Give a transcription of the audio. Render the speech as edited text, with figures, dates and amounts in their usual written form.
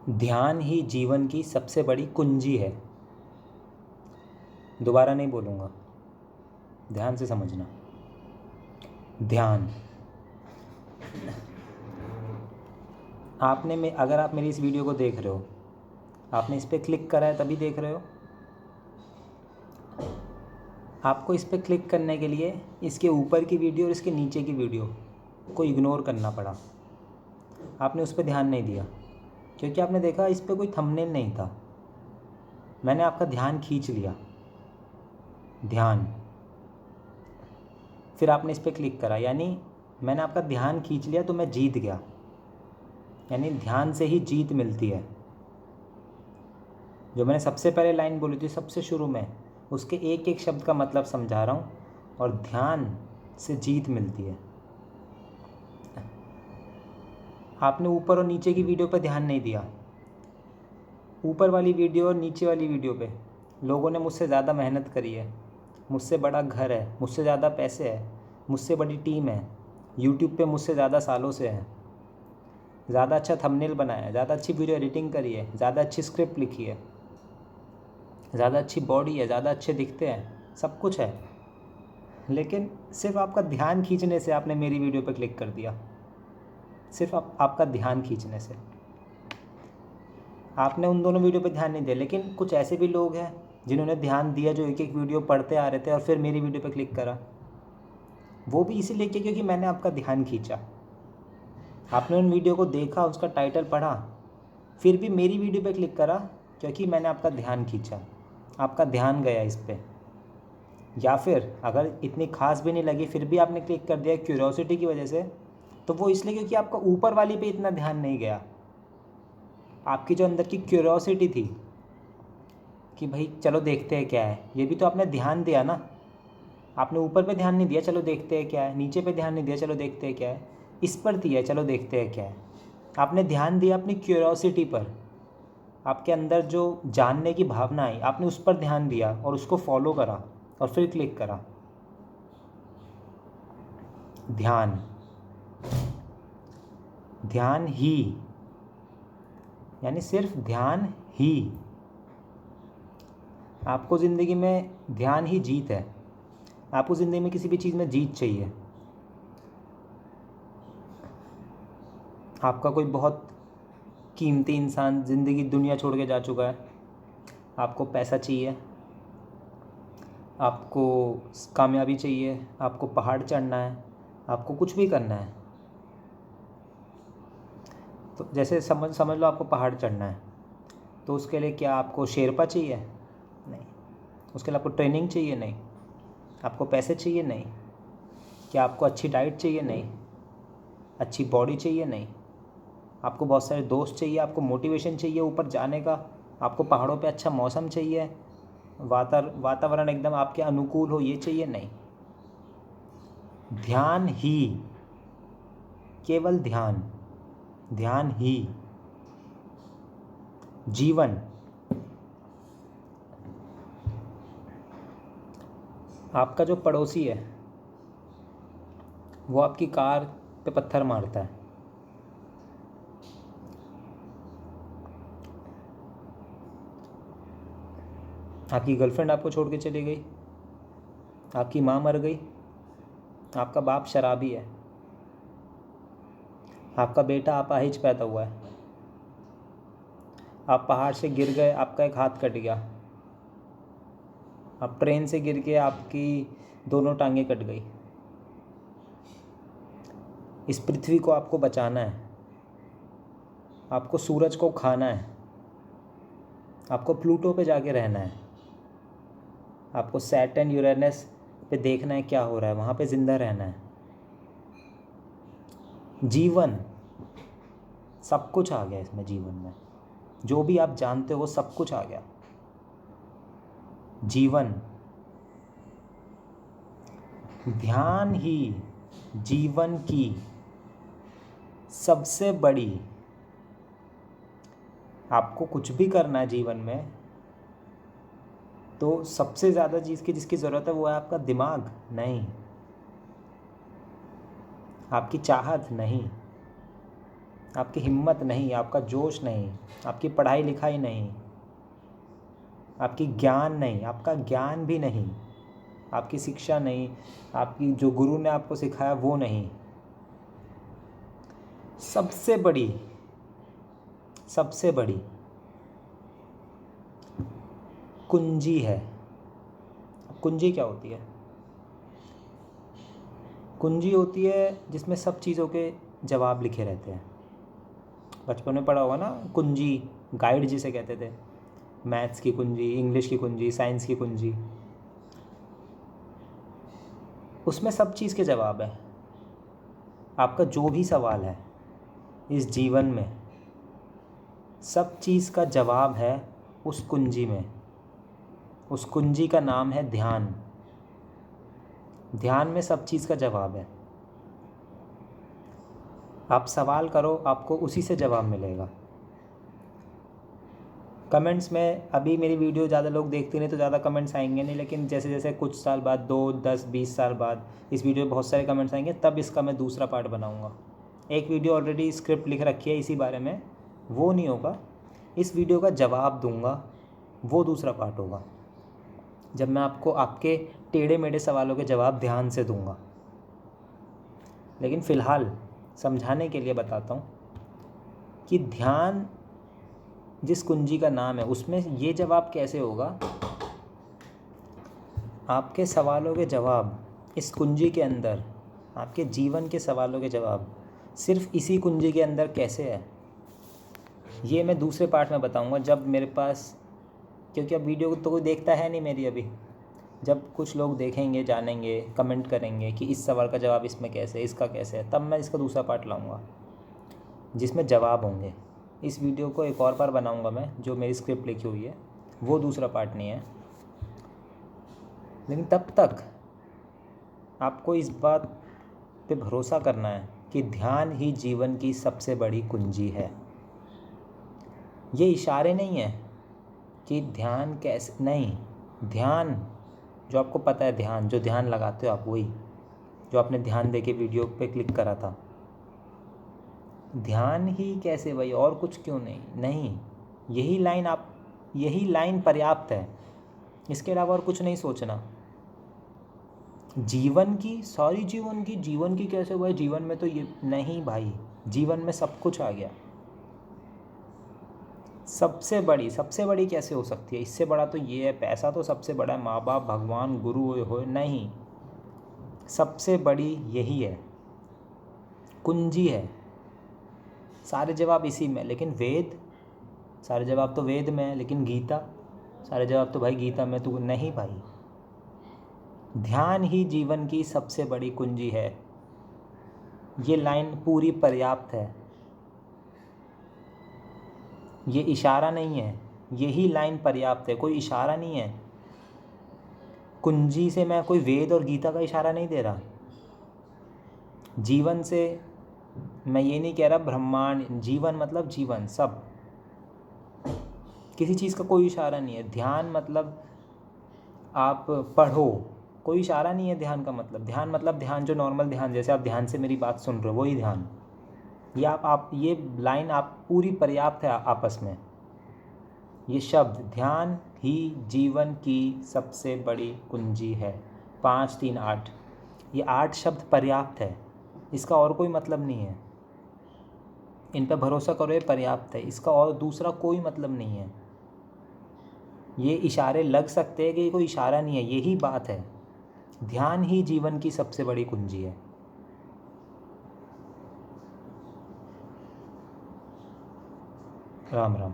ध्यान ही जीवन की सबसे बड़ी कुंजी है। दोबारा नहीं बोलूँगा, ध्यान से समझना। ध्यान, अगर आप मेरी इस वीडियो को देख रहे हो, आपने इस पर क्लिक करा है तभी देख रहे हो। आपको इस पर क्लिक करने के लिए इसके ऊपर की वीडियो और इसके नीचे की वीडियो को इग्नोर करना पड़ा। आपने उस पर ध्यान नहीं दिया क्योंकि आपने देखा इस पर कोई थंबनेल नहीं था। मैंने आपका ध्यान खींच लिया, ध्यान। फिर आपने इस पर क्लिक करा, यानी मैंने आपका ध्यान खींच लिया तो मैं जीत गया। यानी ध्यान से ही जीत मिलती है। जो मैंने सबसे पहले लाइन बोली थी सबसे शुरू में, उसके एक एक शब्द का मतलब समझा रहा हूँ। और ध्यान से जीत मिलती है। आपने ऊपर और नीचे की वीडियो पर ध्यान नहीं दिया। ऊपर वाली वीडियो और नीचे वाली वीडियो पे लोगों ने मुझसे ज़्यादा मेहनत करी है, मुझसे बड़ा घर है, मुझसे ज़्यादा पैसे है, मुझसे बड़ी टीम है, यूट्यूब पे मुझसे ज़्यादा सालों से है, ज़्यादा अच्छा थंबनेल बनाया है, ज़्यादा अच्छी वीडियो एडिटिंग करी है, ज़्यादा अच्छी स्क्रिप्ट लिखी है, ज़्यादा अच्छी बॉडी है, ज़्यादा अच्छे दिखते हैं, सब कुछ है। लेकिन सिर्फ आपका ध्यान खींचने से आपने मेरी वीडियो पर क्लिक कर दिया। सिर्फ आपका ध्यान खींचने से आपने उन दोनों वीडियो पे ध्यान नहीं दिया। लेकिन कुछ ऐसे भी लोग हैं जिन्होंने ध्यान दिया, जो एक एक वीडियो पढ़ते आ रहे थे और फिर मेरी वीडियो पे क्लिक करा। वो भी इसीलिए किया क्योंकि मैंने आपका ध्यान खींचा। आपने उन वीडियो को देखा, उसका टाइटल पढ़ा, फिर भी मेरी वीडियो पे क्लिक करा क्योंकि मैंने आपका ध्यान खींचा, आपका ध्यान गया इस पर। या फिर अगर इतनी खास भी नहीं लगी फिर भी आपने क्लिक कर दिया क्यूरियोसिटी की वजह से, तो वो इसलिए क्योंकि आपका ऊपर वाली पे इतना ध्यान नहीं गया। आपकी जो अंदर की क्यूरियोसिटी थी कि भाई चलो देखते हैं क्या है, ये भी तो आपने ध्यान दिया ना। आपने ऊपर पे ध्यान नहीं दिया, चलो देखते हैं क्या है, नीचे पे ध्यान नहीं दिया, चलो देखते हैं क्या है, इस पर दिया, चलो देखते हैं क्या है। आपने ध्यान दिया अपनी क्यूरियोसिटी पर। आपके अंदर जो जानने की भावना आई, आपने उस पर ध्यान दिया और उसको फॉलो करा और फिर क्लिक करा। ध्यान, ध्यान ही, यानी सिर्फ ध्यान ही। आपको ज़िंदगी में ध्यान ही जीत है। आपको ज़िंदगी में किसी भी चीज़ में जीत चाहिए। आपका कोई बहुत कीमती इंसान ज़िंदगी दुनिया छोड़ के जा चुका है, आपको पैसा चाहिए, आपको कामयाबी चाहिए, आपको पहाड़ चढ़ना है, आपको कुछ भी करना है। तो जैसे समझ लो आपको पहाड़ चढ़ना है, तो उसके लिए क्या आपको शेरपा चाहिए? नहीं। उसके लिए आपको ट्रेनिंग चाहिए? नहीं। आपको पैसे चाहिए? नहीं। क्या आपको अच्छी डाइट चाहिए? नहीं। अच्छी बॉडी चाहिए? नहीं। आपको बहुत सारे दोस्त चाहिए? आपको मोटिवेशन चाहिए ऊपर जाने का? आपको पहाड़ों पे अच्छा मौसम चाहिए, वातावरण एकदम आपके अनुकूल हो, ये चाहिए? नहीं। ध्यान ही, केवल ध्यान, ध्यान ही। जीवन, आपका जो पड़ोसी है वो आपकी कार पे पत्थर मारता है, आपकी गर्लफ्रेंड आपको छोड़ के चली गई, आपकी माँ मर गई, आपका बाप शराबी है, आपका बेटा अपाहिज पैदा हुआ है, आप पहाड़ से गिर गए, आपका एक हाथ कट गया, आप ट्रेन से गिर के आपकी दोनों टांगें कट गई। इस पृथ्वी को आपको बचाना है, आपको सूरज को खाना है, आपको प्लूटो पे जाके रहना है, आपको सैटर्न यूरेनस पे देखना है क्या हो रहा है, वहाँ पे ज़िंदा रहना है। जीवन, सब कुछ आ गया इसमें। जीवन में जो भी आप जानते हो वो सब कुछ आ गया। जीवन, ध्यान ही जीवन की सबसे बड़ी, आपको कुछ भी करना है जीवन में तो सबसे ज़्यादा चीज़ की जिसकी ज़रूरत है वो है आपका दिमाग। नहीं, आपकी चाहत नहीं, आपकी हिम्मत नहीं, आपका जोश नहीं, आपकी पढ़ाई लिखाई नहीं, आपकी ज्ञान नहीं, आपका ज्ञान भी नहीं, आपकी शिक्षा नहीं, आपकी जो गुरु ने आपको सिखाया वो नहीं। सबसे बड़ी कुंजी है। कुंजी क्या होती है? कुंजी होती है जिसमें सब चीज़ों के जवाब लिखे रहते हैं। बचपन में पढ़ा होगा ना, कुंजी, गाइड जिसे कहते थे। मैथ्स की कुंजी, इंग्लिश की कुंजी, साइंस की कुंजी, उसमें सब चीज़ के जवाब है। आपका जो भी सवाल है इस जीवन में, सब चीज़ का जवाब है उस कुंजी में। उस कुंजी का नाम है ध्यान। ध्यान में सब चीज़ का जवाब है। आप सवाल करो, आपको उसी से जवाब मिलेगा। कमेंट्स में अभी मेरी वीडियो ज़्यादा लोग देखते नहीं तो ज़्यादा कमेंट्स आएंगे नहीं, लेकिन जैसे जैसे कुछ साल बाद, 2, 10, 20 साल बाद इस वीडियो में बहुत सारे कमेंट्स आएंगे, तब इसका मैं दूसरा पार्ट बनाऊंगा। एक वीडियो ऑलरेडी स्क्रिप्ट लिख रखी है इसी बारे में, वो नहीं होगा। इस वीडियो का जवाब दूंगा, वो दूसरा पार्ट होगा, जब मैं आपको आपके टेढ़े मेढ़े सवालों के जवाब ध्यान से दूंगा। लेकिन फ़िलहाल समझाने के लिए बताता हूँ कि ध्यान जिस कुंजी का नाम है उसमें ये जवाब कैसे होगा। आपके सवालों के जवाब इस कुंजी के अंदर, आपके जीवन के सवालों के जवाब सिर्फ इसी कुंजी के अंदर कैसे है, ये मैं दूसरे पार्ट में बताऊंगा जब मेरे पास, क्योंकि अब वीडियो तो कोई देखता है नहीं मेरी अभी। जब कुछ लोग देखेंगे, जानेंगे, कमेंट करेंगे कि इस सवाल का जवाब इसमें कैसे है, इसका कैसे है, तब मैं इसका दूसरा पार्ट लाऊंगा जिसमें जवाब होंगे। इस वीडियो को एक और बार बनाऊंगा मैं, जो मेरी स्क्रिप्ट लिखी हुई है, वो दूसरा पार्ट नहीं है। लेकिन तब तक आपको इस बात पे भरोसा करना है कि ध्यान ही जीवन की सबसे बड़ी कुंजी है। ये इशारे नहीं है कि ध्यान कैसे, नहीं, ध्यान जो आपको पता है, ध्यान जो ध्यान लगाते हो आप, वही जो आपने ध्यान दे के वीडियो पे क्लिक करा था, ध्यान ही कैसे भाई, और कुछ क्यों नहीं, यही लाइन पर्याप्त है। इसके अलावा और कुछ नहीं सोचना। जीवन की कैसे भाई, जीवन में तो ये नहीं भाई, जीवन में सब कुछ आ गया। सबसे बड़ी कैसे हो सकती है? इससे बड़ा तो ये है, पैसा तो सबसे बड़ा है, माँ बाप, भगवान, गुरु हो, नहीं, सबसे बड़ी यही है, कुंजी है। सारे जवाब इसी में, लेकिन सारे जवाब तो वेद में है, लेकिन गीता, सारे जवाब तो भाई गीता में तो नहीं भाई। ध्यान ही जीवन की सबसे बड़ी कुंजी है। ये लाइन पूरी पर्याप्त है, ये इशारा नहीं है, यही लाइन पर्याप्त है, कोई इशारा नहीं है। कुंजी से मैं कोई वेद और गीता का इशारा नहीं दे रहा। जीवन से मैं ये नहीं कह रहा ब्रह्मांड, जीवन मतलब जीवन, सब, किसी चीज़ का कोई इशारा नहीं है। ध्यान मतलब आप पढ़ो, कोई इशारा नहीं है ध्यान का मतलब। ध्यान मतलब ध्यान, जो नॉर्मल ध्यान, जैसे आप ध्यान से मेरी बात सुन रहे हो, वही ध्यान। ये आप ये लाइन आप पूरी पर्याप्त है आपस में। ये शब्द ध्यान ही जीवन की सबसे बड़ी कुंजी है, 5, 3, 8, ये 8 शब्द पर्याप्त है, इसका और कोई मतलब नहीं है। इन पर भरोसा करो, ये पर्याप्त है, इसका और दूसरा कोई मतलब नहीं है। ये इशारे लग सकते हैं कि कोई इशारा नहीं है, यही बात है। ध्यान ही जीवन की सबसे बड़ी कुंजी है। राम राम।